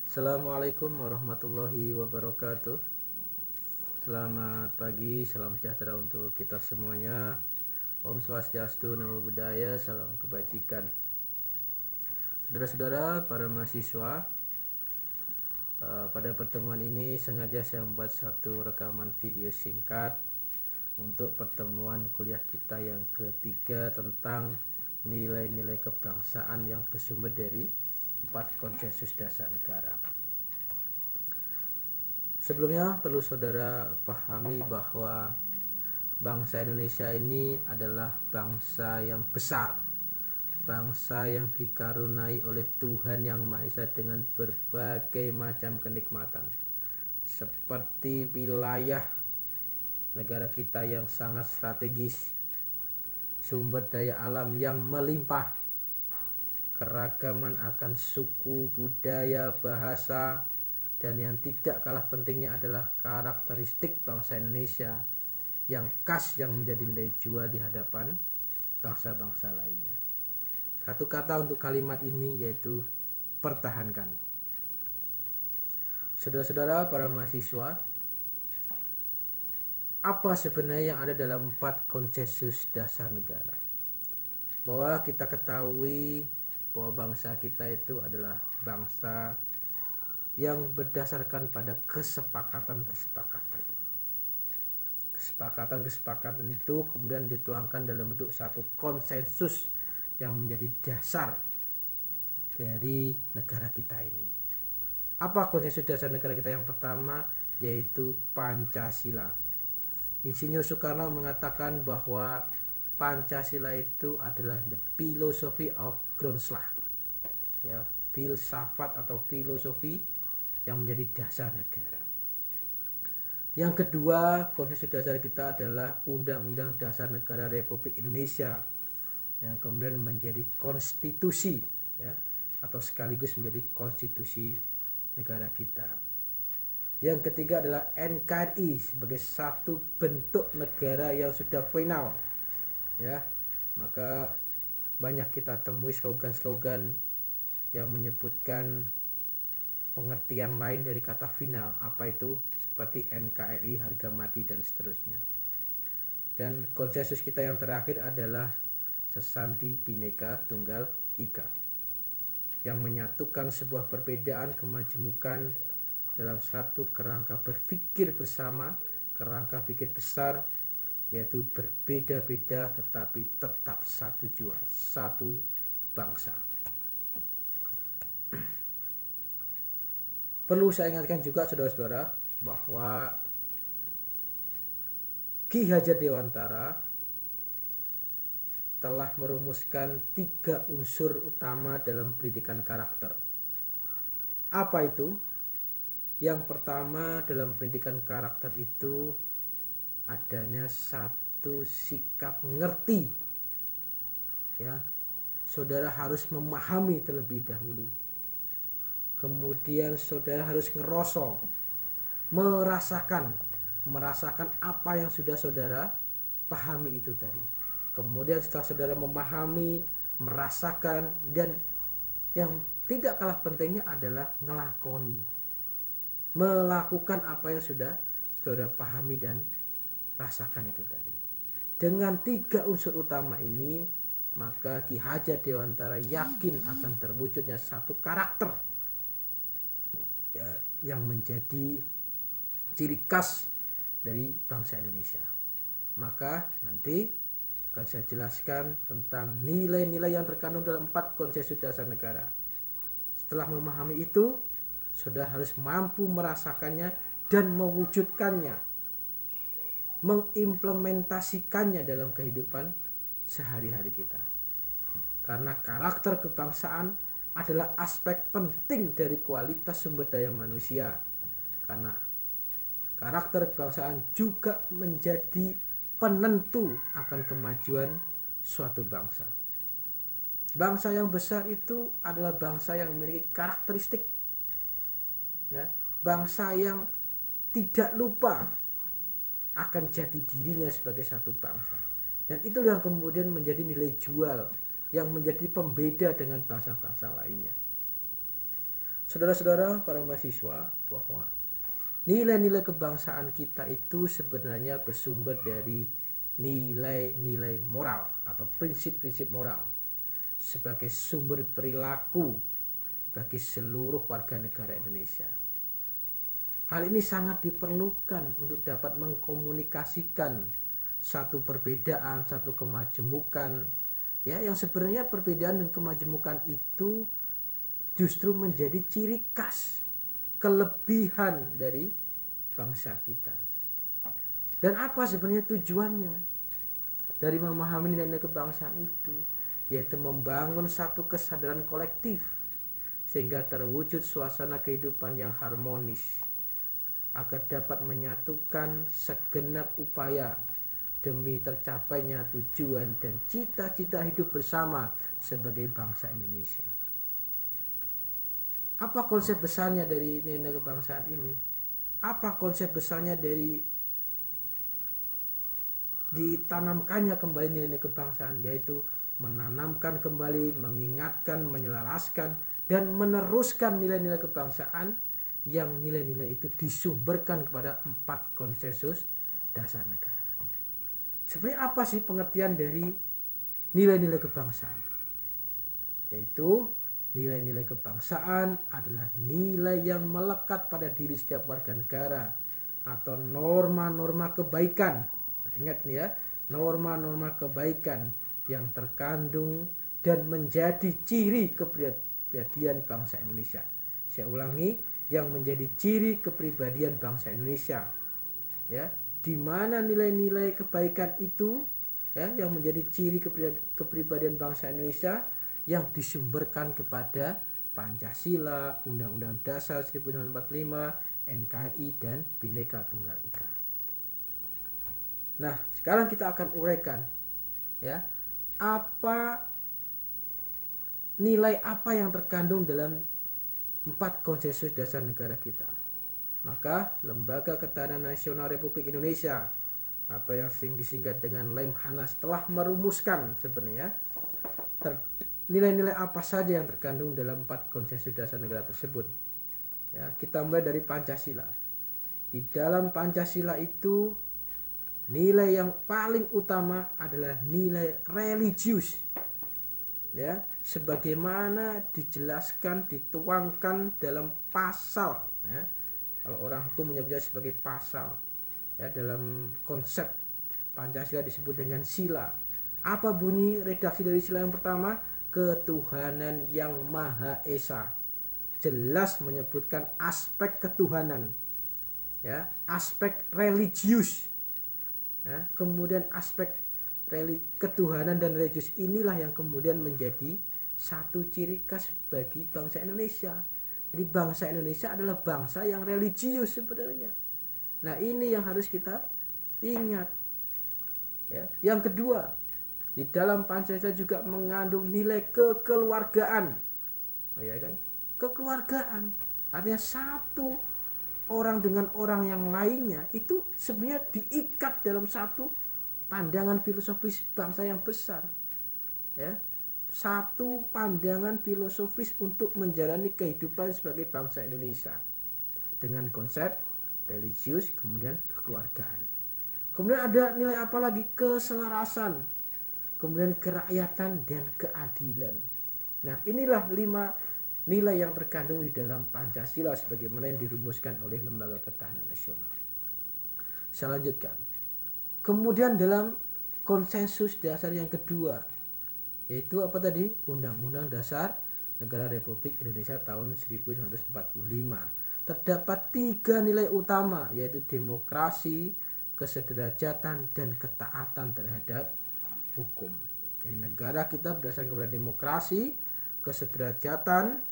Assalamualaikum warahmatullahi wabarakatuh. Selamat pagi, salam sejahtera untuk kita semuanya. Om Swastiastu, Namo Buddhaya, salam kebajikan. Saudara-saudara, para mahasiswa, pada pertemuan ini sengaja saya membuat satu rekaman video singkat untuk pertemuan kuliah kita yang ketiga tentang nilai-nilai kebangsaan yang bersumber dari 4 konsensus dasar negara. Sebelumnya perlu saudara pahami bahwa bangsa Indonesia ini adalah bangsa yang besar, bangsa yang dikaruniai oleh Tuhan Yang Maha Esa dengan berbagai macam kenikmatan, seperti wilayah negara kita yang sangat strategis, sumber daya alam yang melimpah, keragaman akan suku, budaya, bahasa, dan yang tidak kalah pentingnya adalah karakteristik bangsa Indonesia yang khas, yang menjadi nilai jual di hadapan bangsa-bangsa lainnya. Satu kata untuk kalimat ini yaitu pertahankan. Saudara-saudara para mahasiswa, apa sebenarnya yang ada dalam 4 konsensus dasar negara? Bahwa kita ketahui bahwa bangsa kita itu adalah bangsa yang berdasarkan pada kesepakatan-kesepakatan. Kesepakatan-kesepakatan itu kemudian dituangkan dalam bentuk satu konsensus yang menjadi dasar dari negara kita ini. Apa konsensus dasar negara kita? Yang pertama yaitu Pancasila. Insinyur Soekarno mengatakan bahwa Pancasila itu adalah the philosophy of Groundslah, ya, filsafat atau filosofi yang menjadi dasar negara. Yang kedua, konsensus dasar kita adalah Undang-Undang Dasar Negara Republik Indonesia yang kemudian menjadi konstitusi, ya, atau sekaligus menjadi konstitusi negara kita. Yang ketiga adalah NKRI sebagai satu bentuk negara yang sudah final, ya. Maka banyak kita temui slogan-slogan yang menyebutkan pengertian lain dari kata final. Apa itu? Seperti NKRI, harga mati, dan seterusnya. Dan konsensus kita yang terakhir adalah Sesanti Bhinneka Tunggal Ika, yang menyatukan sebuah perbedaan kemajemukan dalam satu kerangka berpikir bersama, kerangka pikir besar, yaitu berbeda-beda tetapi tetap satu jua, satu bangsa. Perlu saya ingatkan juga saudara-saudara bahwa Ki Hajar Dewantara telah merumuskan 3 unsur utama dalam pendidikan karakter. Apa itu? Yang pertama dalam pendidikan karakter itu adanya satu sikap ngerti, ya. Saudara harus memahami terlebih dahulu. Kemudian saudara harus ngeroso, merasakan apa yang sudah saudara pahami itu tadi. Kemudian setelah saudara memahami, merasakan, dan yang tidak kalah pentingnya adalah ngelakoni, melakukan apa yang sudah saudara pahami dan rasakan itu tadi. Dengan 3 unsur utama ini, maka Ki Hajar Dewantara yakin akan terwujudnya satu karakter, ya, yang menjadi ciri khas dari bangsa Indonesia. Maka nanti akan saya jelaskan tentang nilai-nilai yang terkandung dalam 4 konsensus dasar negara. Setelah memahami itu, saudara harus mampu merasakannya dan mewujudkannya, mengimplementasikannya dalam kehidupan sehari-hari kita. Karena karakter kebangsaan adalah aspek penting dari kualitas sumber daya manusia. Karena karakter kebangsaan juga menjadi penentu akan kemajuan suatu bangsa. Bangsa yang besar itu adalah bangsa yang memiliki karakteristik, ya, bangsa yang tidak lupa akan jati dirinya sebagai satu bangsa. Dan itu yang kemudian menjadi nilai jual yang menjadi pembeda dengan bangsa-bangsa lainnya. Saudara-saudara para mahasiswa, bahwa nilai-nilai kebangsaan kita itu sebenarnya bersumber dari nilai-nilai moral atau prinsip-prinsip moral sebagai sumber perilaku bagi seluruh warga negara Indonesia. Hal ini sangat diperlukan untuk dapat mengkomunikasikan satu perbedaan, satu kemajemukan, ya, yang sebenarnya perbedaan dan kemajemukan itu justru menjadi ciri khas, kelebihan dari bangsa kita. Dan apa sebenarnya tujuannya dari memahami nilai-nilai kebangsaan itu? Yaitu membangun satu kesadaran kolektif sehingga terwujud suasana kehidupan yang harmonis, agar dapat menyatukan segenap upaya demi tercapainya tujuan dan cita-cita hidup bersama sebagai bangsa Indonesia. Apa konsep besarnya dari nilai kebangsaan ini? Apa konsep besarnya dari ditanamkannya kembali nilai kebangsaan? Yaitu menanamkan kembali, mengingatkan, menyelaraskan, dan meneruskan nilai-nilai kebangsaan yang nilai-nilai itu disumberkan kepada 4 konsensus dasar negara. Sebenarnya apa sih pengertian dari nilai-nilai kebangsaan? Yaitu nilai-nilai kebangsaan adalah nilai yang melekat pada diri setiap warga negara atau norma-norma kebaikan. Nah, ingat nih ya, norma-norma kebaikan yang terkandung dan menjadi ciri kepribadian bangsa Indonesia. Saya ulangi, yang menjadi ciri kepribadian bangsa Indonesia. Ya, di mana nilai-nilai kebaikan itu, ya, yang menjadi ciri kepribadian bangsa Indonesia yang disumberkan kepada Pancasila, Undang-Undang Dasar 1945, NKRI, dan Bhinneka Tunggal Ika. Nah, sekarang kita akan uraikan, ya, nilai apa yang terkandung dalam 4 konsensus dasar negara kita. Maka Lembaga Ketahanan Nasional Republik Indonesia atau yang sering disingkat dengan Lemhanas telah merumuskan sebenarnya nilai-nilai apa saja yang terkandung dalam 4 konsensus dasar negara tersebut. Ya, kita mulai dari Pancasila. Di dalam Pancasila itu nilai yang paling utama adalah nilai religius. Ya, sebagaimana dijelaskan, dituangkan dalam pasal, ya. Kalau orang hukum menyebutnya sebagai pasal, ya, dalam konsep Pancasila disebut dengan sila. Apa bunyi redaksi dari sila yang pertama? Ketuhanan yang Maha Esa. Jelas menyebutkan aspek ketuhanan, ya, aspek religius, ya, kemudian aspek ketuhanan dan religius inilah yang kemudian menjadi satu ciri khas bagi bangsa Indonesia. Jadi bangsa Indonesia adalah bangsa yang religius sebenarnya. Nah, ini yang harus kita ingat. Ya. Yang kedua, di dalam Pancasila juga mengandung nilai kekeluargaan. Oh ya kan? Kekeluargaan artinya satu orang dengan orang yang lainnya itu sebenarnya diikat dalam satu pandangan filosofis bangsa yang besar. Ya. Satu pandangan filosofis untuk menjalani kehidupan sebagai bangsa Indonesia dengan konsep religius, kemudian kekeluargaan. Kemudian ada nilai apa lagi? Keselarasan, kemudian kerakyatan dan keadilan. Nah, inilah 5 nilai yang terkandung di dalam Pancasila sebagaimana yang dirumuskan oleh Lembaga Ketahanan Nasional. Saya lanjutkan. Kemudian dalam konsensus dasar yang kedua, yaitu apa tadi? Undang-Undang Dasar Negara Republik Indonesia tahun 1945. Terdapat 3 nilai utama, yaitu demokrasi, kesederajatan, dan ketaatan terhadap hukum. Jadi negara kita berdasarkan kepada demokrasi, kesederajatan,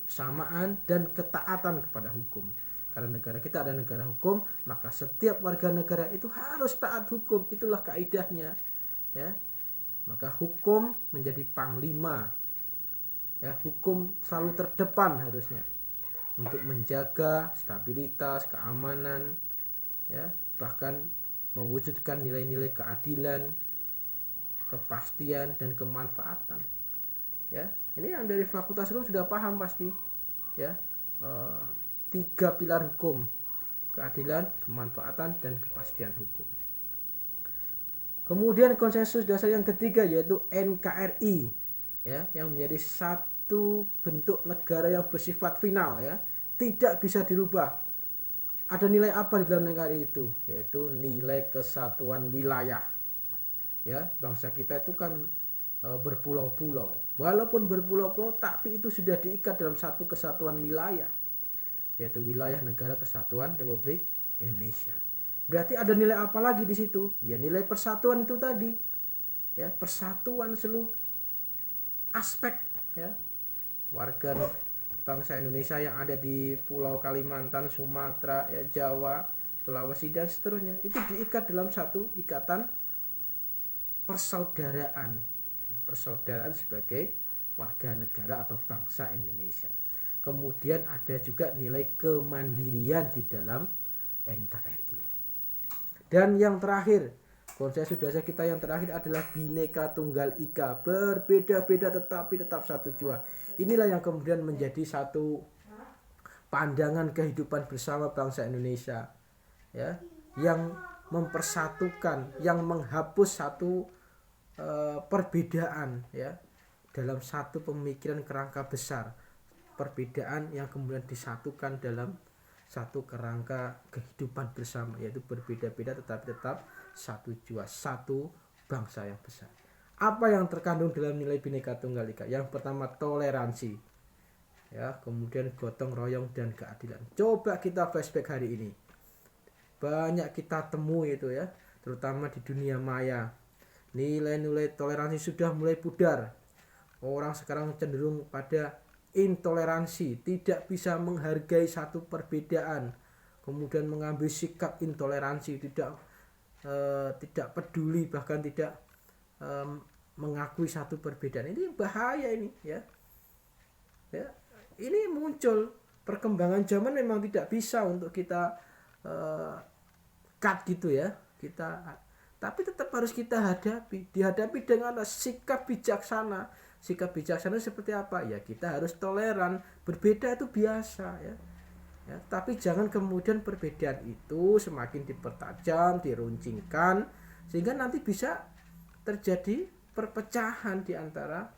persamaan, dan ketaatan kepada hukum. Karena negara kita ada negara hukum, maka setiap warga negara itu harus taat hukum. Itulah kaidahnya, ya. Maka hukum menjadi panglima, ya, hukum selalu terdepan harusnya untuk menjaga stabilitas, keamanan, ya, bahkan mewujudkan nilai-nilai keadilan, kepastian, dan kemanfaatan. Ya, ini yang dari Fakultas Hukum sudah paham pasti, ya. eh, 3 pilar hukum: keadilan, kemanfaatan, dan kepastian hukum. Kemudian konsensus dasar yang ketiga yaitu NKRI, ya, yang menjadi satu bentuk negara yang bersifat final, ya, tidak bisa dirubah. Ada nilai apa di dalam NKRI itu? Yaitu nilai kesatuan wilayah. Ya, bangsa kita itu kan berpulau-pulau. Walaupun berpulau-pulau, tapi itu sudah diikat dalam satu kesatuan wilayah, yaitu wilayah Negara Kesatuan Republik Indonesia. Berarti ada nilai apa lagi di situ? Ya, nilai persatuan itu tadi. Ya, persatuan seluruh aspek, ya, warga bangsa Indonesia yang ada di Pulau Kalimantan, Sumatera, ya, Jawa, Sulawesi, dan seterusnya. Itu diikat dalam satu ikatan persaudaraan. Ya, persaudaraan sebagai warga negara atau bangsa Indonesia. Kemudian ada juga nilai kemandirian di dalam NKRI. Dan yang terakhir, konsensus dasar kita yang terakhir adalah Bhinneka Tunggal Ika, berbeda-beda tetapi tetap satu jua. Inilah yang kemudian menjadi satu pandangan kehidupan bersama bangsa Indonesia, ya, yang mempersatukan, yang menghapus satu perbedaan, ya, dalam satu pemikiran kerangka besar. Perbedaan yang kemudian disatukan dalam satu kerangka kehidupan bersama, yaitu berbeda-beda tetapi tetap satu jua, satu bangsa yang besar. Apa yang terkandung dalam nilai Bhinneka Tunggal Ika? Yang pertama toleransi, ya, kemudian gotong royong dan keadilan. Coba kita flashback hari ini, banyak kita temui itu, ya, terutama di dunia maya, nilai-nilai toleransi sudah mulai pudar. Orang sekarang cenderung pada intoleransi, tidak bisa menghargai satu perbedaan, kemudian mengambil sikap intoleransi, tidak peduli, bahkan tidak mengakui satu perbedaan. Ini bahaya ini, ya. Ya, ini muncul perkembangan zaman memang tidak bisa untuk kita cut gitu, ya. Tapi tetap harus kita dihadapi dengan sikap bijaksana. Sikap bijaksana seperti apa? Ya, kita harus toleran, berbeda itu biasa, ya. Ya, tapi jangan kemudian perbedaan itu semakin dipertajam, diruncingkan, sehingga nanti bisa terjadi perpecahan di antara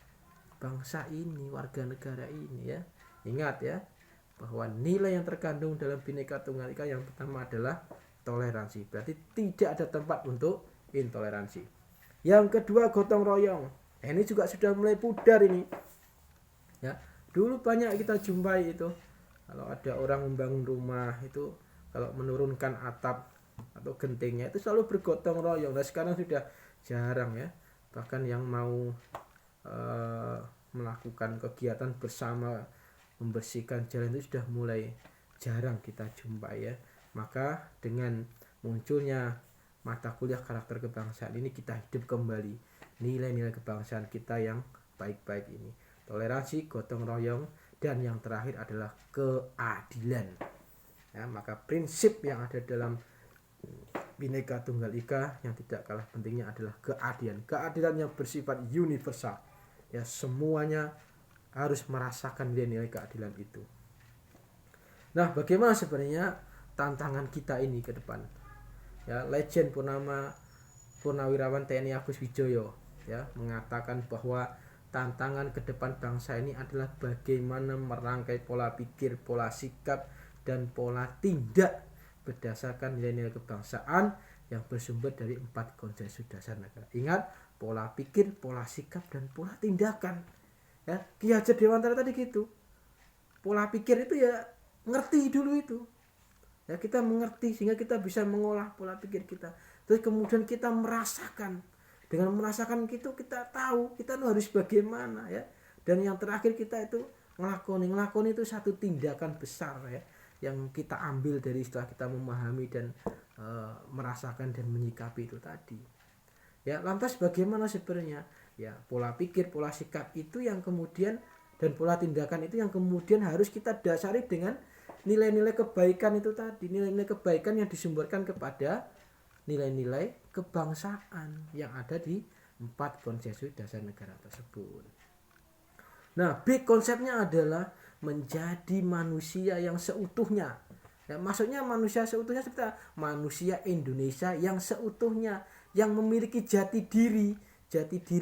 bangsa ini, warga negara ini, ya. Ingat, ya, bahwa nilai yang terkandung dalam Bhinneka Tunggal Ika yang pertama adalah toleransi. Berarti tidak ada tempat untuk intoleransi. Yang kedua gotong royong. Ini juga sudah mulai pudar ini, ya. Dulu banyak kita jumpai itu, kalau ada orang membangun rumah itu, kalau menurunkan atap atau gentingnya itu selalu bergotong royong. Nah, sekarang sudah jarang, ya. Bahkan yang mau melakukan kegiatan bersama membersihkan jalan itu sudah mulai jarang kita jumpai, ya. Maka dengan munculnya mata kuliah karakter kebangsaan ini, kita hidup kembali nilai-nilai kebangsaan kita yang baik-baik ini. Toleransi, gotong royong, dan yang terakhir adalah keadilan. Ya, maka prinsip yang ada dalam Bhinneka Tunggal Ika yang tidak kalah pentingnya adalah keadilan. Keadilan yang bersifat universal. Ya, semuanya harus merasakan nilai-nilai keadilan itu. Nah, bagaimana sebenarnya tantangan kita ini ke depan? Ya, Legend Purnawirawan TNI Agus Wijoyo, ya, mengatakan bahwa tantangan ke depan bangsa ini adalah bagaimana merangkai pola pikir, pola sikap, dan pola tindak berdasarkan nilai-nilai kebangsaan yang bersumber dari 4 konsensus dasar negara. Ingat, pola pikir, pola sikap, dan pola tindakan. Ya, Ki Hajar Dewantara tadi gitu. Pola pikir itu ya ngerti dulu itu. Ya, kita mengerti sehingga kita bisa mengolah pola pikir kita. Terus kemudian kita merasakan. Dengan merasakan itu kita tahu kita harus bagaimana, ya. Dan yang terakhir kita itu ngelakoni itu satu tindakan besar, ya, yang kita ambil dari setelah kita memahami dan merasakan dan menyikapi itu tadi. Ya, lantas bagaimana sebenarnya? Ya, pola pikir, pola sikap itu yang kemudian, dan pola tindakan itu yang kemudian harus kita dasari dengan nilai-nilai kebaikan itu tadi, nilai-nilai kebaikan yang disumberkan kepada nilai-nilai kebangsaan yang ada di 4 konsensus dasar negara tersebut. Nah, big konsepnya adalah menjadi manusia yang seutuhnya. Ya, maksudnya manusia seutuhnya seperti manusia Indonesia yang seutuhnya, yang memiliki jati diri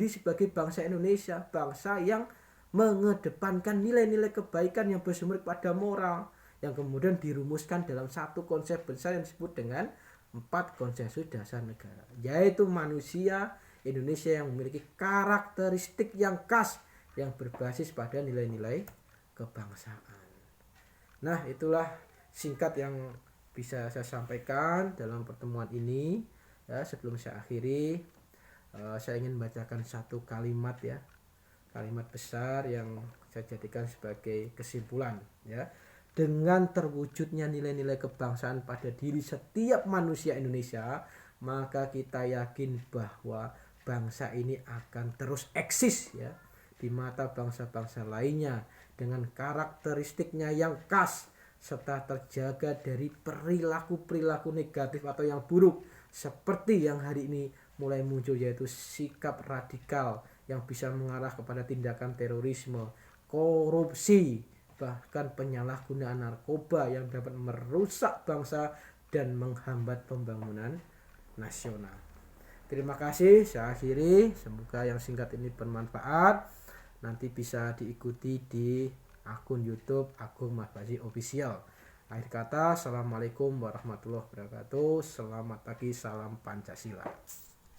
sebagai bangsa Indonesia, bangsa yang mengedepankan nilai-nilai kebaikan yang bersumber pada moral, yang kemudian dirumuskan dalam satu konsep besar yang disebut dengan 4 konsensus dasar negara, yaitu manusia Indonesia yang memiliki karakteristik yang khas yang berbasis pada nilai-nilai kebangsaan. Nah, itulah singkat yang bisa saya sampaikan dalam pertemuan ini. Ya, sebelum saya akhiri, saya ingin bacakan satu kalimat ya, kalimat besar yang saya jadikan sebagai kesimpulan ya. Dengan terwujudnya nilai-nilai kebangsaan pada diri setiap manusia Indonesia, maka kita yakin bahwa bangsa ini akan terus eksis ya di mata bangsa-bangsa lainnya dengan karakteristiknya yang khas, serta terjaga dari perilaku-perilaku negatif atau yang buruk seperti yang hari ini mulai muncul, yaitu sikap radikal yang bisa mengarah kepada tindakan terorisme, korupsi, bahkan penyalahgunaan narkoba yang dapat merusak bangsa dan menghambat pembangunan nasional. Terima kasih, saya akhiri. Semoga yang singkat ini bermanfaat. Nanti bisa diikuti di akun YouTube Agung Mahbazi Official. Akhir kata, assalamualaikum warahmatullahi wabarakatuh. Selamat pagi, salam Pancasila.